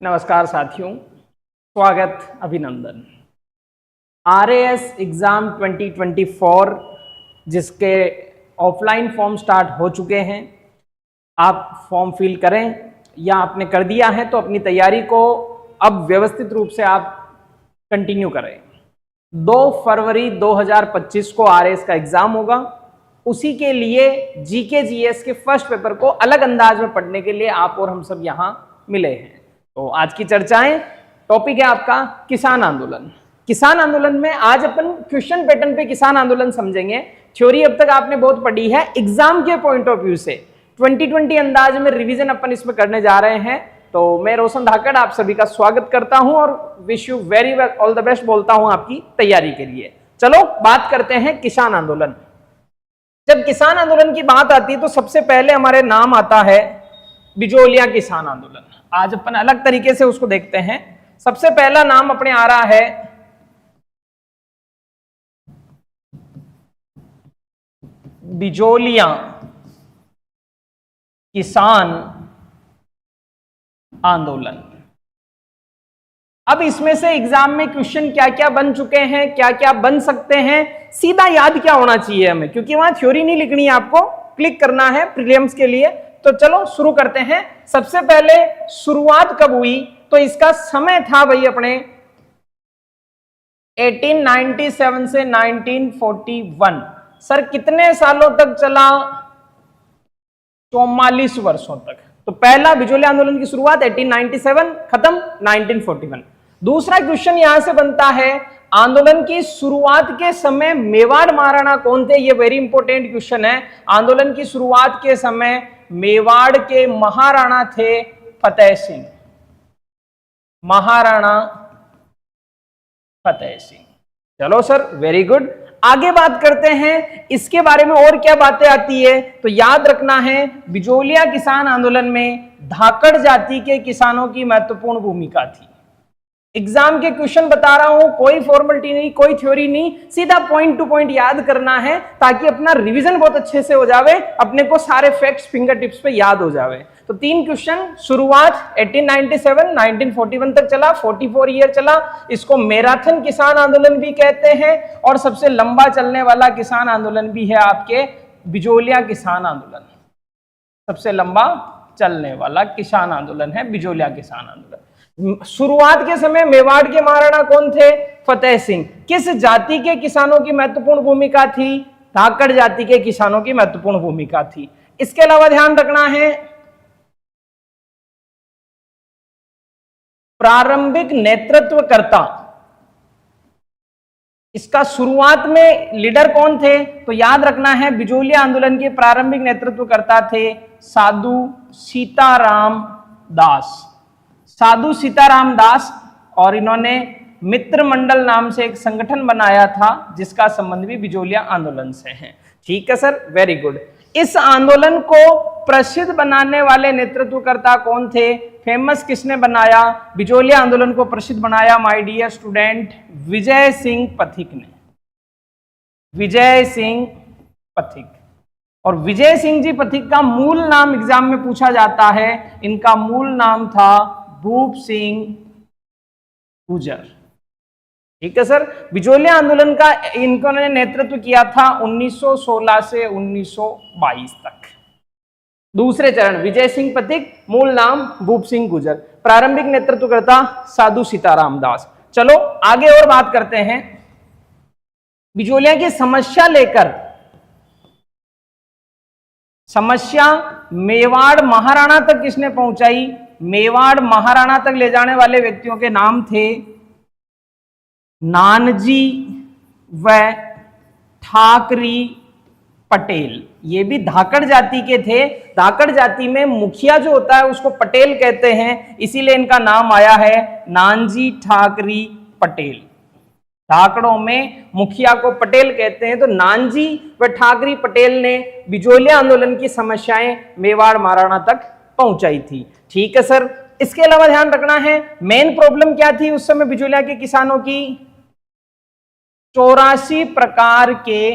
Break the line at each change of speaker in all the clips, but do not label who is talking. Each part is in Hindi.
नमस्कार साथियों, स्वागत अभिनंदन। RAS एग्ज़ाम 2024 जिसके ऑफलाइन फॉर्म स्टार्ट हो चुके हैं, आप फॉर्म फिल करें या आपने कर दिया है तो अपनी तैयारी को अब व्यवस्थित रूप से आप कंटिन्यू करें। 2 फरवरी 2025 को RAS का एग्ज़ाम होगा। उसी के लिए GK GS के फर्स्ट पेपर को अलग अंदाज में पढ़ने के लिए आप और हम सब यहाँ मिले हैं। तो आज की चर्चाएं, टॉपिक है आपका किसान आंदोलन। किसान आंदोलन में आज अपन क्वेश्चन पैटर्न पे किसान आंदोलन समझेंगे। थ्योरी अब तक आपने बहुत पढ़ी है, एग्जाम के पॉइंट ऑफ व्यू से 2020 अंदाज में रिवीजन अपन इसमें करने जा रहे हैं। तो मैं रोशन धाकड़ आप सभी का स्वागत करता हूं और wish you very well all the best बोलता हूं आपकी तैयारी के लिए। चलो बात करते हैं किसान आंदोलन। जब किसान आंदोलन की बात आती है तो सबसे पहले हमारे नाम आता है बिजोलिया किसान आंदोलन। आज अपन अलग तरीके से उसको देखते हैं। सबसे पहला नाम अपने आ रहा है बिजोलिया किसान आंदोलन। अब इसमें से एग्जाम में क्वेश्चन क्या क्या बन चुके हैं, क्या क्या बन सकते हैं, सीधा याद क्या होना चाहिए हमें, क्योंकि वहां थ्योरी नहीं लिखनी है, आपको क्लिक करना है प्रीलिम्स के लिए। तो चलो शुरू करते हैं। सबसे पहले शुरुआत कब हुई, तो इसका समय था भाई अपने 1897 से 1941। सर कितने सालों तक चला? 44 वर्षों तक। तो पहला बिजोलिया आंदोलन की शुरुआत 1897, खत्म 1941। दूसरा क्वेश्चन यहां से बनता है, आंदोलन की शुरुआत के समय मेवाड़ महाराणा कौन थे? ये वेरी इंपॉर्टेंट क्वेश्चन है। आंदोलन की शुरुआत के समय मेवाड़ के महाराणा थे फतेह सिंह, महाराणा फतेह सिंह। चलो सर, वेरी गुड। आगे बात करते हैं इसके बारे में और क्या बातें आती है। तो याद रखना है, बिजोलिया किसान आंदोलन में धाकड़ जाति के किसानों की महत्वपूर्ण भूमिका थी। एग्जाम के क्वेश्चन बता रहा हूं, कोई फॉर्मेलिटी नहीं, कोई थ्योरी नहीं, सीधा पॉइंट टू पॉइंट याद करना है ताकि अपना रिवीजन बहुत अच्छे से हो जावे, अपने को सारे फैक्ट्स फिंगर टिप्स पे याद हो जावे। तो 3 क्वेश्चन, शुरुआत 1897 1941 तक चला, 44 ईयर चला। इसको मैराथन किसान आंदोलन भी कहते हैं और सबसे लंबा चलने वाला किसान आंदोलन भी है आपके बिजोलिया किसान आंदोलन। सबसे लंबा चलने वाला किसान आंदोलन है बिजोलिया किसान आंदोलन। शुरुआत के समय मेवाड़ के महाराणा कौन थे? फतेह सिंह। किस जाति के किसानों की महत्वपूर्ण भूमिका थी? धाकड़ जाति के किसानों की महत्वपूर्ण भूमिका थी। इसके अलावा ध्यान रखना है, प्रारंभिक नेतृत्वकर्ता, इसका शुरुआत में लीडर कौन थे? तो याद रखना है, बिजोलिया आंदोलन के प्रारंभिक नेतृत्वकर्ता थे साधु सीताराम दास। साधु सीताराम दास, और इन्होंने मित्र मंडल नाम से एक संगठन बनाया था जिसका संबंध भी बिजोलिया आंदोलन से है। ठीक है सर, वेरी गुड। इस आंदोलन को प्रसिद्ध बनाने वाले नेतृत्वकर्ता कौन थे? फेमस किसने बनाया? बिजोलिया आंदोलन को प्रसिद्ध बनाया my dear student Vijay Singh Pathik ने। विजय सिंह पथिक। और विजय सिंह जी पथिक का मूल नाम एग्जाम में पूछा जाता है, इनका मूल नाम था भूप सिंह गुजर। ठीक है सर। बिजोलिया आंदोलन का इन्होंने नेतृत्व किया था 1916 से 1922 तक। दूसरे चरण विजय सिंह पथिक, मूल नाम भूप सिंह गुजर, प्रारंभिक नेतृत्वकर्ता साधु सीताराम दास। चलो आगे और बात करते हैं। बिजोलिया की समस्या लेकर, समस्या मेवाड़ महाराणा तक किसने पहुंचाई? मेवाड़ महाराणा तक ले जाने वाले व्यक्तियों के नाम थे नानजी व ठाकरी पटेल। ये भी धाकड़ जाति के थे। धाकड़ जाति में मुखिया जो होता है उसको पटेल कहते हैं, इसीलिए इनका नाम आया है नानजी ठाकरी पटेल। धाकड़ों में मुखिया को पटेल कहते हैं। तो नानजी व ठाकरी पटेल ने बिजोलिया आंदोलन की समस्याएं मेवाड़ महाराणा तक पहुंचाई थी। ठीक है सर। इसके अलावा ध्यान रखना है, मेन प्रॉब्लम क्या थी उस समय बिजोलिया के किसानों की? 84 प्रकार के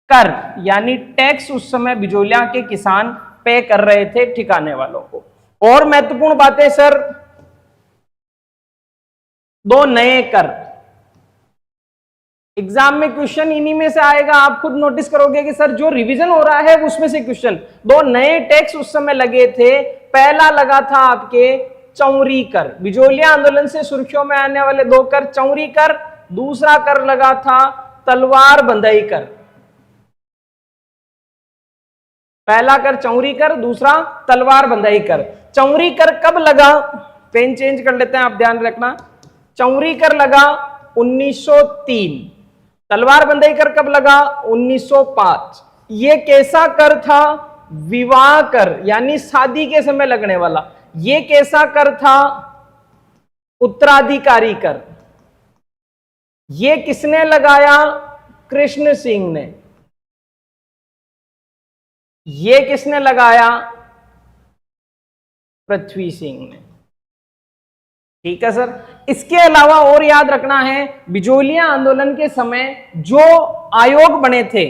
कर यानी टैक्स उस समय बिजोलिया के किसान पे कर रहे थे ठिकाने वालों को। और महत्वपूर्ण बातें सर, 2 नए कर। एग्जाम में क्वेश्चन इन्हीं में से आएगा, आप खुद नोटिस करोगे कि सर जो रिवीजन हो रहा है उसमें से क्वेश्चन। 2 नए टैक्स उस समय लगे थे। पहला लगा था आपके चौरी कर, बिजोलिया आंदोलन से सुर्खियों में आने वाले 2 कर, चौरी कर। दूसरा कर लगा था तलवार बंधई कर। पहला कर चौरी कर, दूसरा तलवार बंधई कर। चौरी कर कब लगा, पेन चेंज कर लेते हैं, आप ध्यान रखना। चौरी कर लगा 1903। तलवार बंधई कर कब लगा, 1905। ये कैसा कर था, विवाह कर, यानी शादी के समय लगने वाला। ये कैसा कर था, उत्तराधिकारी कर। ये किसने लगाया, कृष्ण सिंह ने। ये किसने लगाया, पृथ्वी सिंह ने। ठीक है सर। इसके अलावा और याद रखना है, बिजोलिया आंदोलन के समय जो आयोग बने थे,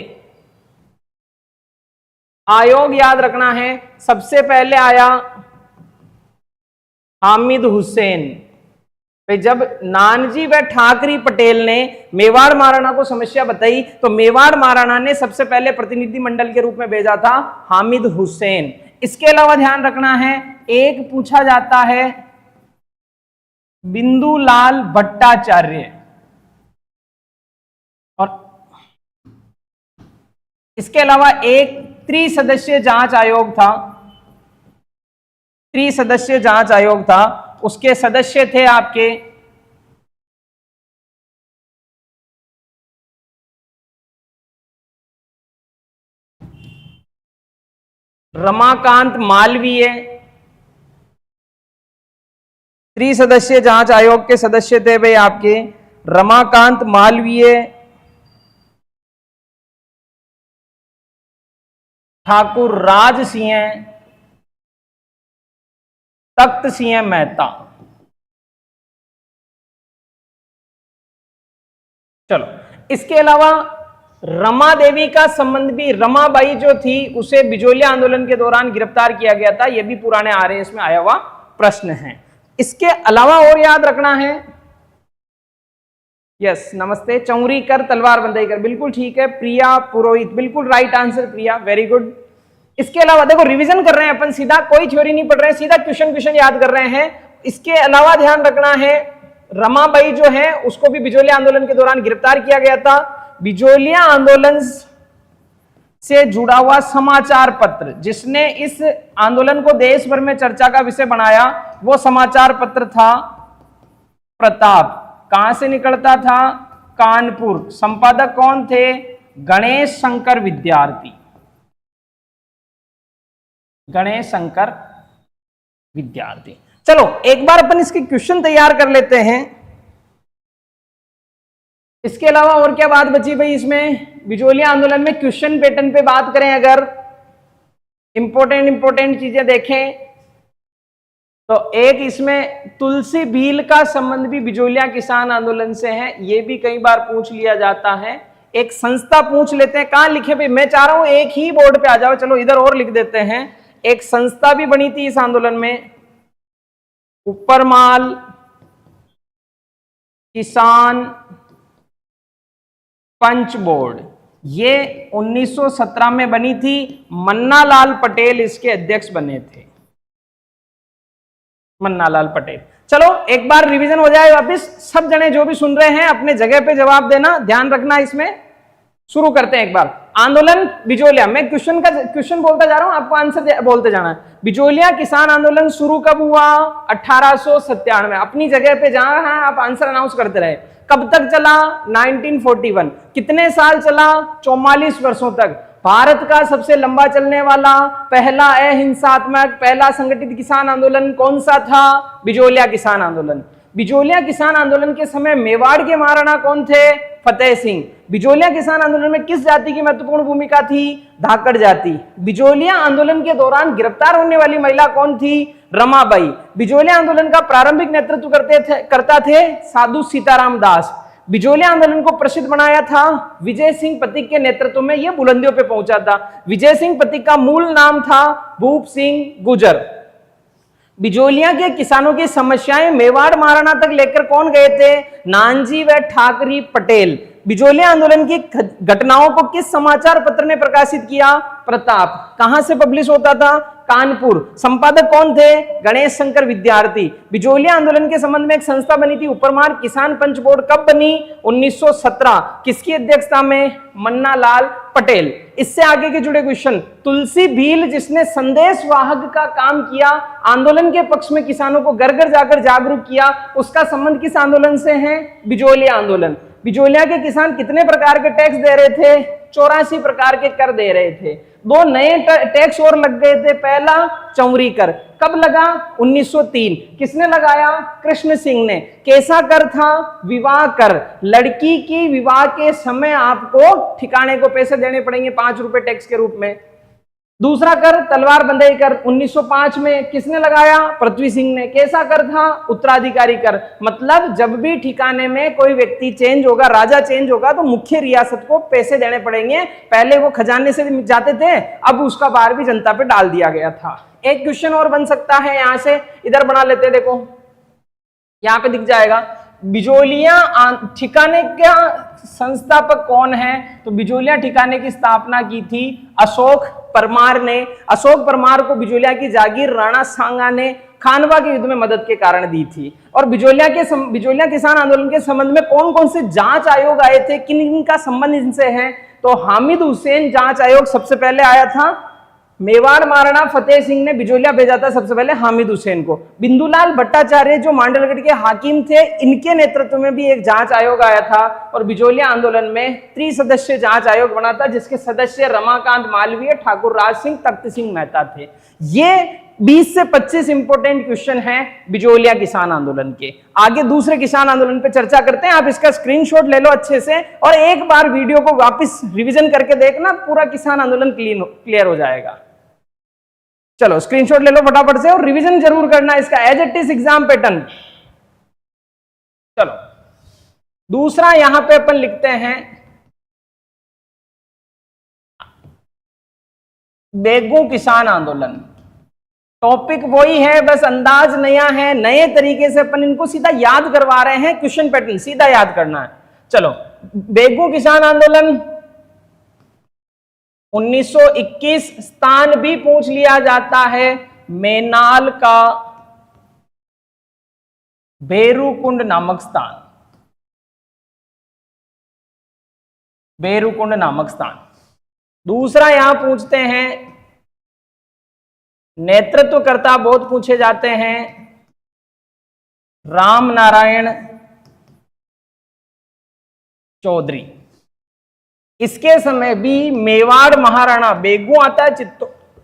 आयोग याद रखना है। सबसे पहले आया हामिद हुसैन। जब नानजी व ठाकरी पटेल ने मेवाड़ महाराणा को समस्या बताई तो मेवाड़ महाराणा ने सबसे पहले प्रतिनिधि मंडल के रूप में भेजा था हामिद हुसैन। इसके अलावा ध्यान रखना है, एक पूछा जाता है बिंदुलाल भट्टाचार्य, और इसके अलावा एक त्रिसदस्यीय जांच आयोग था। त्रिसदस्यीय जांच आयोग था, उसके सदस्य थे आपके रमाकांत मालवीय। त्रिसदस्यीय जांच आयोग के सदस्य थे भाई आपके रमाकांत मालवीय, ठाकुर राज सिंह, तख्त सिंह मेहता। चलो, इसके अलावा रमा देवी का संबंध भी, रमाबाई जो थी उसे बिजोलिया आंदोलन के दौरान गिरफ्तार किया गया था। यह भी पुराने आरएएस में आया हुआ प्रश्न है। इसके अलावा और याद रखना है, यस नमस्ते, चौरी कर तलवार बंधई कर, बिल्कुल ठीक है। प्रिया पुरोहित, बिल्कुल राइट आंसर प्रिया, वेरी गुड। इसके अलावा देखो रिवीजन कर रहे हैं अपन, सीधा कोई थ्योरी नहीं पढ़ रहे हैं, सीधा क्वेश्चन याद कर रहे हैं। इसके अलावा ध्यान रखना है, रमाबाई जो है उसको भी बिजोलिया आंदोलन के दौरान गिरफ्तार किया गया था। बिजोलिया आंदोलन से जुड़ा हुआ समाचार पत्र जिसने इस आंदोलन को देश भर में चर्चा का विषय बनाया, वो समाचार पत्र था प्रताप। कहां से निकलता था, कानपुर। संपादक कौन थे, गणेश शंकर विद्यार्थी। गणेश शंकर विद्यार्थी। चलो एक बार अपन इसके क्वेश्चन तैयार कर लेते हैं। इसके अलावा और क्या बात बची भाई इसमें, बिजोलिया आंदोलन में क्वेश्चन पैटर्न पे बात करें, अगर इंपॉर्टेंट चीजें देखें तो एक इसमें तुलसी भील का संबंध भी बिजोलिया किसान आंदोलन से है, ये भी कई बार पूछ लिया जाता है। एक संस्था पूछ लेते हैं, कहां लिखे भाई, मैं चाह रहा हूं एक ही बोर्ड पे आ जाओ, चलो इधर और लिख देते हैं। एक संस्था भी बनी थी इस आंदोलन में, उपरमाल किसान पंच बोर्ड। ये 1917 में बनी थी, मन्ना लाल पटेल इसके अध्यक्ष बने थे, मन्ना लाल पटेल। चलो एक बार रिवीजन हो जाए वापिस, सब जने जो भी सुन रहे हैं अपने जगह पे जवाब देना, ध्यान रखना। इसमें शुरू करते हैं एक बार। आंदोलन बिजोलिया, मैं क्वेश्चन बोलता जा रहा हूं, आपको आंसर बोलते जाना है। बिजोलिया किसान आंदोलन शुरू कब हुआ, 1897। अपनी जगह पे जहां हैं आप आंसर अनाउंस करते रहे। कब तक चला, 1941। कितने साल चला, 44 वर्षों तक। भारत का सबसे लंबा चलने वाला पहला अहिंसात्मक, पहला संगठित किसान आंदोलन कौन सा था, बिजोलिया किसान आंदोलन। बिजोलिया किसान आंदोलन के समय मेवाड़ के महाराणा कौन थे, फतेह सिंह। बिजोलिया किसान आंदोलन में किस जाति की महत्वपूर्ण भूमिका थी, धाकड़ जाति। बिजोलिया आंदोलन के दौरान गिरफ्तार होने वाली महिला कौन थी, रमाबाई। बिजोलिया आंदोलन का प्रारंभिक नेतृत्व करता थे साधु सीताराम दास। बिजोलिया आंदोलन को प्रसिद्ध बनाया था विजय सिंह पथिक के नेतृत्व में, यह बुलंदियों पे पहुंचा था। विजय सिंह पथिक का मूल नाम था भूप सिंह गुजर। बिजोलिया के किसानों की समस्याएं मेवाड़ महाराणा तक लेकर कौन गए थे? नानजी व ठाकरी पटेल। बिजोलिया आंदोलन की घटनाओं को किस समाचार पत्र ने प्रकाशित किया? प्रताप। कहां से पब्लिश होता था? कानपुर। संपादक कौन थे? गणेश शंकर विद्यार्थी। बिजोलिया आंदोलन के संबंध में एक संस्था बनी थी, उपरमार किसान पंच बोर्ड, कब बनी? 1917। किसकी अध्यक्षता में? मन्ना लाल पटेल। इससे आगे के जुड़े क्वेश्चन, तुलसी भील जिसने संदेश वाहक का काम किया, आंदोलन के पक्ष में किसानों को घर घर जाकर जागरूक किया, उसका संबंध किस आंदोलन से है? बिजोलिया आंदोलन। बिजोलिया के किसान कितने प्रकार के टैक्स दे रहे थे? 84 प्रकार के कर दे रहे थे। दो नए टैक्स और लग गए थे। पहला चौरी कर, कब लगा? 1903। किसने लगाया? कृष्ण सिंह ने। कैसा कर था? विवाह कर। लड़की की विवाह के समय आपको ठिकाने को पैसे देने पड़ेंगे 5 रुपए टैक्स के रूप में। दूसरा कर तलवार बंधई कर, 1905 में किसने लगाया? पृथ्वी सिंह ने। कैसा कर था? उत्तराधिकारी कर। मतलब जब भी ठिकाने में कोई व्यक्ति चेंज होगा, राजा चेंज होगा, तो मुख्य रियासत को पैसे देने पड़ेंगे। पहले वो खजाने से जाते थे, अब उसका भार भी जनता पे डाल दिया गया था। एक क्वेश्चन और बन सकता है यहां से, इधर बना लेते, देखो यहां पे दिख जाएगा। बिजोलिया ठिकाने का संस्थापक कौन है? तो बिजोलिया ठिकाने की स्थापना की थी अशोक परमार ने। अशोक परमार को बिजोलिया की जागीर राणा सांगा ने खानवा के युद्ध में मदद के कारण दी थी। और बिजोलिया किसान आंदोलन के संबंध में कौन कौन से जांच आयोग आए थे, किन किन का संबंध इनसे है? तो हामिद हुसैन जांच आयोग सबसे पहले आया था। मेवाड़ महाराणा फतेह सिंह ने बिजोलिया भेजा था सबसे पहले हामिद हुसैन को। बिंदुलाल भट्टाचार्य जो मांडलगढ़ के हाकिम थे, इनके नेतृत्व में भी एक जांच आयोग आया था। और बिजोलिया आंदोलन में 3 सदस्य जांच आयोग बना था, जिसके सदस्य रमाकांत मालवीय, ठाकुर राज सिंह, तख्त सिंह मेहता थे। ये 20 से 25 इंपोर्टेंट क्वेश्चन हैं बिजोलिया किसान आंदोलन के। आगे दूसरे किसान आंदोलन पे चर्चा करते हैं। आप इसका स्क्रीनशॉट ले लो अच्छे से और एक बार वीडियो को वापस रिवीजन करके देखना, पूरा किसान आंदोलन क्लियर हो जाएगा। चलो स्क्रीनशॉट ले लो फटाफट से और रिवीजन जरूर करना इसका, as it is exam pattern. चलो दूसरा यहां पे अपन लिखते हैं बेगू किसान आंदोलन। टॉपिक वही है, बस अंदाज नया है, नए तरीके से अपन इनको सीधा याद करवा रहे हैं। क्वेश्चन पैटर्न सीधा याद करना है। चलो बेगू किसान आंदोलन 1921। स्थान भी पूछ लिया जाता है, मेनाल का भेरुकुंड नामक स्थान। भेरुकुंड नामक स्थान। दूसरा यहां पूछते हैं, नेतृत्वकर्ता बहुत पूछे जाते हैं, राम नारायण चौधरी। इसके समय भी मेवाड़ महाराणा, बेगू आता है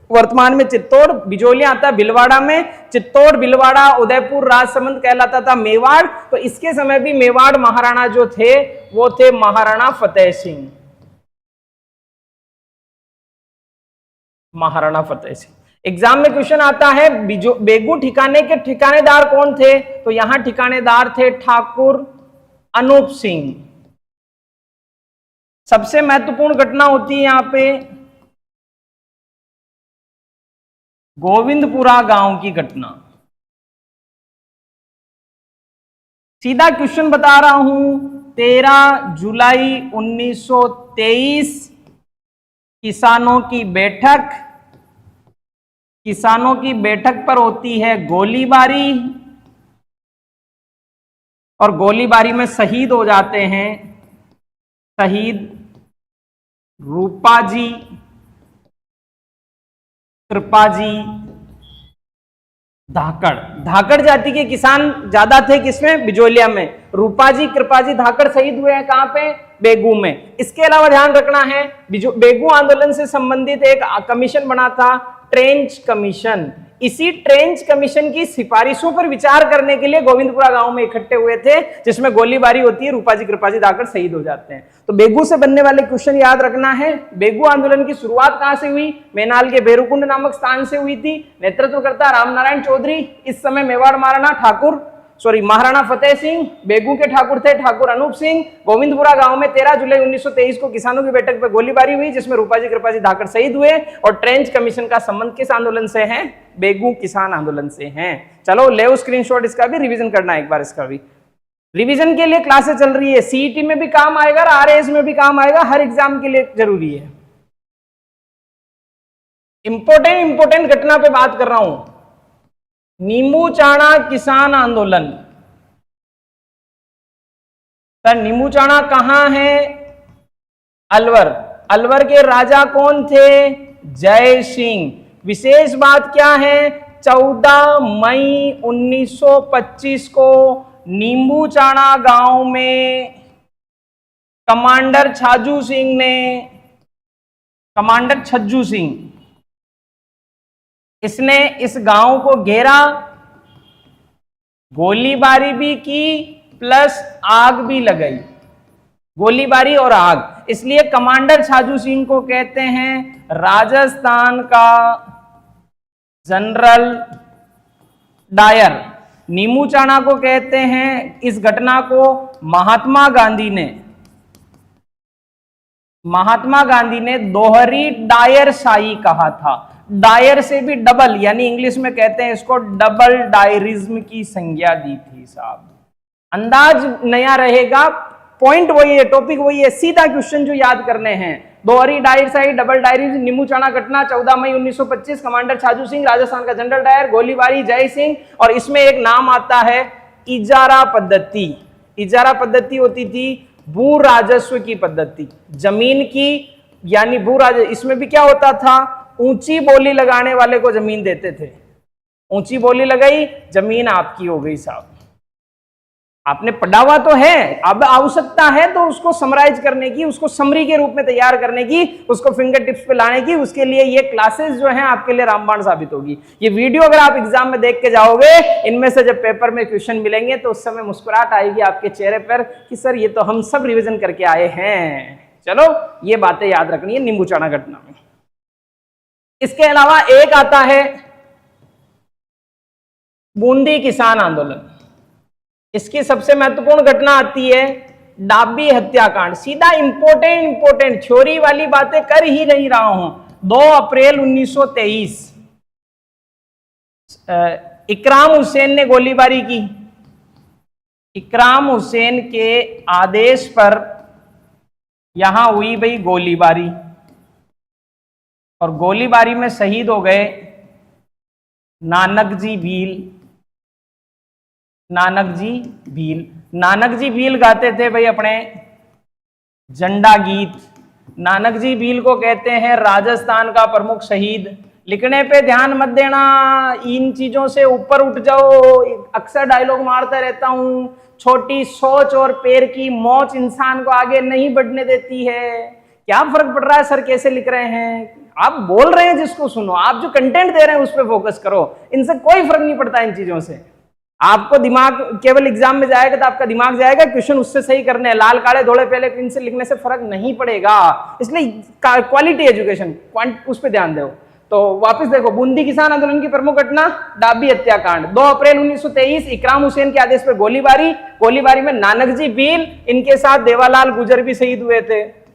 वर्तमान में चित्तौड़, बिजोलिया आता है भीलवाड़ा में। चित्तौड़, भीलवाड़ा, उदयपुर, राजसमंद कहलाता था मेवाड़। तो इसके समय भी मेवाड़ महाराणा जो थे वो थे महाराणा फतेह सिंह। महाराणा फतेह सिंह। एग्जाम में क्वेश्चन आता है बेगू ठिकाने के ठिकानेदार कौन थे? तो यहां ठिकानेदार थे ठाकुर अनूप सिंह। सबसे महत्वपूर्ण घटना होती है यहां पे गोविंदपुरा गांव की घटना। सीधा क्वेश्चन बता रहा हूं, 13 जुलाई 1923 किसानों की बैठक पर होती है गोलीबारी और गोलीबारी में शहीद हो जाते हैं शहीद रूपाजी कृपाजी धाकड़। धाकड़ जाति के किसान ज्यादा थे किसमें? बिजोलिया में। रूपाजी कृपाजी धाकड़ शहीद हुए हैं कहां पे? बेगू में। इसके अलावा ध्यान रखना है, बेगू आंदोलन से संबंधित एक कमीशन बना था, ट्रेंच कमीशन। इसी ट्रेंच कमीशन की सिफारिशों पर विचार करने के लिए गोविंदपुरा गांव में इकट्ठे हुए थे, जिसमें गोलीबारी होती है, रूपाजी कृपाजी धाकड़ शहीद हो जाते हैं। तो बेगू से बनने वाले क्वेश्चन याद रखना है। बेगू आंदोलन की शुरुआत कहां से हुई? मेनाल के भेरुकुंड नामक स्थान से हुई थी। नेतृत्वकर्ता रामनारायण चौधरी। इस समय मेवाड़ महाराणा ठाकुर सॉरी महाराणा फतेह सिंह, बेगू के ठाकुर थे ठाकुर अनूप सिंह। गोविंदपुरा गांव में 13 जुलाई 1923 को किसानों की बैठक पर गोलीबारी हुई जिसमें रूपाजी कृपाजी धाकड़ शहीद हुए। और ट्रेंच कमीशन का संबंध किस आंदोलन से है? बेगू किसान आंदोलन से है। चलो ले स्क्रीनशॉट, इसका भी रिवीजन करना है एक बार। इसका भी रिवीजन के लिए क्लासेस चल रही है, सीईटी में भी काम आएगा और आरएएस में भी काम आएगा, हर एग्जाम के लिए जरूरी है। इंपोर्टेंट घटना पे बात कर रहा हूं, नीमूचाणा किसान आंदोलन। सर नीमूचाणा कहां है? अलवर। अलवर के राजा कौन थे? जय सिंह। विशेष बात क्या है? 14 मई 1925 को नीमूचाणा गांव में कमांडर छज्जू सिंह इसने इस गांव को घेरा, गोलीबारी भी की प्लस आग भी लगाई, गोलीबारी और आग। इसलिए कमांडर छज्जू सिंह को कहते हैं राजस्थान का जनरल डायर। नीमूचाणा को कहते हैं, इस घटना को महात्मा गांधी ने दोहरी डायरशाही कहा था। डायर से भी डबल, यानी इंग्लिश में कहते हैं इसको डबल डायरिज्म की संज्ञा दी थी साहब। अंदाज नया रहेगा, पॉइंट वही है, टॉपिक वही है, सीधा क्वेश्चन जो याद करने हैं। दोहरी डायरशाही, डबल डायरिज्म, नीमूचाणा घटना 14 मई 1925, कमांडर छज्जू सिंह राजस्थान का जनरल डायर, गोलीबारी जय सिंह। और इसमें एक नाम आता है इजारा पद्धति। इजारा पद्धति होती थी भू राजस्व की पद्धति, जमीन की, यानी भू राजस्व। इसमें भी क्या होता था? ऊंची बोली लगाने वाले को जमीन देते थे, ऊंची बोली लगाई, जमीन आपकी हो गई साहब। आपने पढ़ा हुआ तो है, अब आवश्यकता है तो उसको समराइज करने की, उसको समरी के रूप में तैयार करने की, उसको फिंगर टिप्स पे लाने की। उसके लिए ये क्लासेस जो हैं आपके लिए रामबाण साबित होगी। ये वीडियो अगर आप एग्जाम में देख के जाओगे, इनमें से जब पेपर में क्वेश्चन मिलेंगे तो उस समय मुस्कुराहट आएगी आपके चेहरे पर कि सर ये तो हम सब रिविजन करके आए हैं। चलो ये बातें याद रखनी है नीमूचाणा घटना में। इसके अलावा एक आता है बूंदी किसान आंदोलन। इसकी सबसे महत्वपूर्ण घटना आती है डाबी हत्याकांड। सीधा इंपोर्टेंट थ्योरी वाली बातें कर ही नहीं रहा हूं। 2 अप्रैल 1923 इकराम हुसैन ने गोलीबारी की। इकराम हुसैन के आदेश पर यहां हुई भाई गोलीबारी, और गोलीबारी में शहीद हो गए नानक जी भील गाते थे भाई अपने झंडा गीत। नानक जी भील को कहते हैं राजस्थान का प्रमुख शहीद। लिखने पे ध्यान मत देना, इन चीजों से ऊपर उठ जाओ। अक्सर डायलॉग मारता रहता हूं, छोटी सोच और पैर की मोच इंसान को आगे नहीं बढ़ने देती है। क्या फर्क पड़ रहा है सर कैसे लिख रहे हैं? आप बोल रहे हैं जिसको सुनो, आप जो कंटेंट दे रहे हैं उस पर फोकस करो। इनसे कोई फर्क नहीं पड़ता इन चीजों से। आपको दिमाग केवल एग्जाम में जाएगा तो आपका दिमाग जाएगा, क्वेश्चन उससे सही करने हैं। लाल काले धोले पहले इनसे लिखने से फर्क नहीं पड़ेगा। इसलिए क्वालिटी एजुकेशन उस पर ध्यान दो। तो वापस देखो, बूंदी किसान आंदोलन की प्रमुख घटना डाबी हत्याकांड। 2 अप्रैल 1923 इकराम हुसैन के आदेश पर गोलीबारी में नानक जी भील, इनके साथ देवालाल गुजर भी शहीद हुए थे।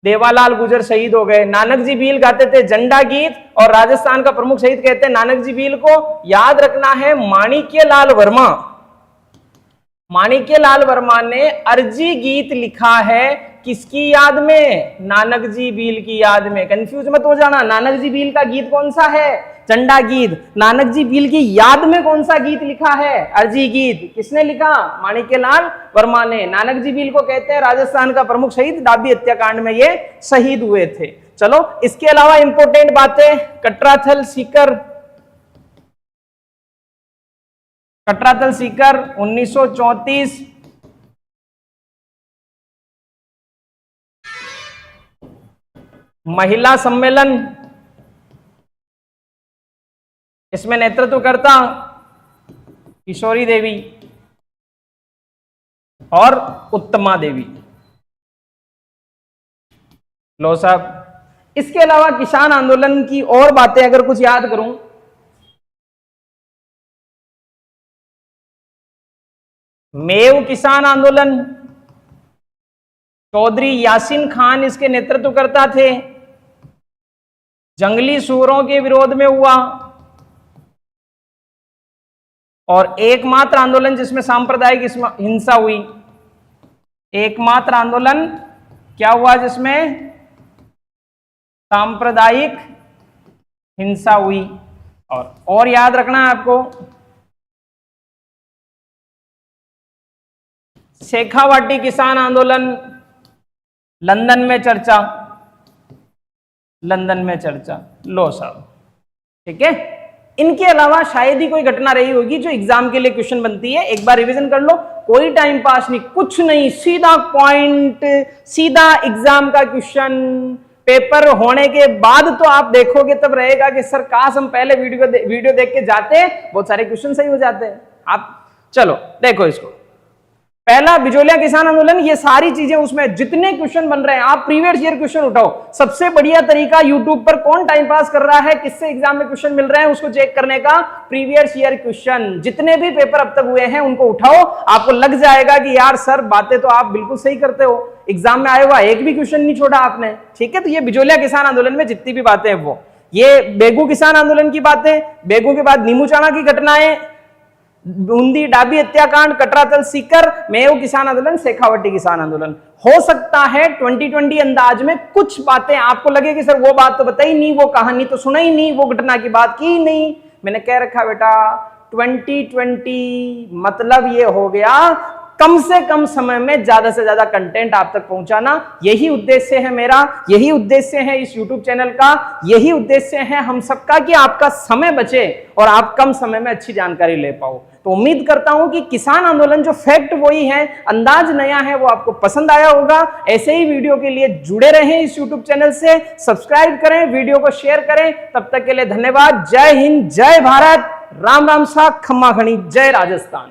देवालाल गुजर शहीद हो गए। नानक जी भील गाते थे झंडा गीत, और राजस्थान का प्रमुख शहीद कहते हैं नानक जी भील को। याद रखना है माणिक्यलाल वर्मा ने अर्जी गीत लिखा है किसकी याद में? नानक जी भील की याद में। कंफ्यूज मत हो जाना, नानक जी भील का गीत कौन सा है? झंडा गीत। नानक जी भील की याद में कौन सा गीत लिखा है? अर्जी गीत। किसने लिखा? माणिक्यलाल वर्मा ने। नानक जी भील को कहते हैं राजस्थान का प्रमुख शहीद, डाबी हत्याकांड में ये शहीद हुए थे। चलो इसके अलावा इंपोर्टेंट बातें, कटराथल सीकर 1934, महिला सम्मेलन, इसमें नेतृत्व करता किशोरी देवी और उत्तमा देवी। लो साहब, इसके अलावा किसान आंदोलन की और बातें अगर कुछ याद करूं मेव किसान आंदोलन, चौधरी यासीन खान इसके नेतृत्व करता थे, जंगली सूअरों के विरोध में हुआ, और एकमात्र आंदोलन जिसमें सांप्रदायिक हिंसा हुई, एकमात्र आंदोलन क्या हुआ जिसमें सांप्रदायिक हिंसा हुई। और याद रखना है आपको, शेखावाटी किसान आंदोलन, लंदन में चर्चा, लंदन में चर्चा। लो साहब, ठीक है। इनके अलावा शायद ही कोई घटना रही होगी जो एग्जाम के लिए क्वेश्चन बनती है। एक बार रिवीजन कर लो, कोई टाइम पास नहीं, कुछ नहीं, सीधा पॉइंट, सीधा एग्जाम का क्वेश्चन। पेपर होने के बाद तो आप देखोगे तब रहेगा कि सर काश हम पहले वीडियो देख के जाते, बहुत सारे क्वेश्चन सही हो जाते हैं। आप चलो देखो इसको, पहला बिजोलिया किसान आंदोलन, ये सारी चीजें उसमें जितने क्वेश्चन बन रहे हैं आप प्रीवियस ईयर क्वेश्चन उठाओ। सबसे बढ़िया तरीका यूट्यूब पर कौन टाइम पास कर रहा है, किससे एग्जाम में क्वेश्चन मिल रहे हैं, उसको चेक करने का प्रीवियस ईयर क्वेश्चन। जितने भी पेपर अब तक हुए हैं उनको उठाओ, आपको लग जाएगा कि यार सर बातें तो आप बिल्कुल सही करते हो, एग्जाम में आया हुआ एक भी क्वेश्चन नहीं छोड़ा आपने। ठीक है, तो ये बिजोलिया किसान आंदोलन में जितनी भी बातें हैं वो, ये बेगू किसान आंदोलन की बातें, बेगू के बाद नीमूचाना की घटनाएं, बूंदी डाबी हत्याकांड, कटरातल सीकर, मेव किसान आंदोलन, शेखावटी किसान आंदोलन। हो सकता है 2020 अंदाज में कुछ बातें आपको लगे कि सर वो बात तो बताई नहीं, वो कहानी तो सुना ही नहीं, वो घटना की बात की नहीं। मैंने कह रखा बेटा 2020 मतलब ये हो गया कम से कम समय में ज्यादा से ज्यादा कंटेंट आप तक पहुंचाना। यही उद्देश्य है मेरा, यही उद्देश्य है इस YouTube चैनल का, यही उद्देश्य है हम सबका कि आपका समय बचे और आप कम समय में अच्छी जानकारी ले पाओ। तो उम्मीद करता हूं कि किसान आंदोलन जो फैक्ट वही है, अंदाज नया है, वो आपको पसंद आया होगा। ऐसे ही वीडियो के लिए जुड़े रहें इस YouTube चैनल से, सब्सक्राइब करें, वीडियो को शेयर करें। तब तक के लिए धन्यवाद। जय हिंद, जय भारत, राम राम सा, खम्मा खणी, जय राजस्थान।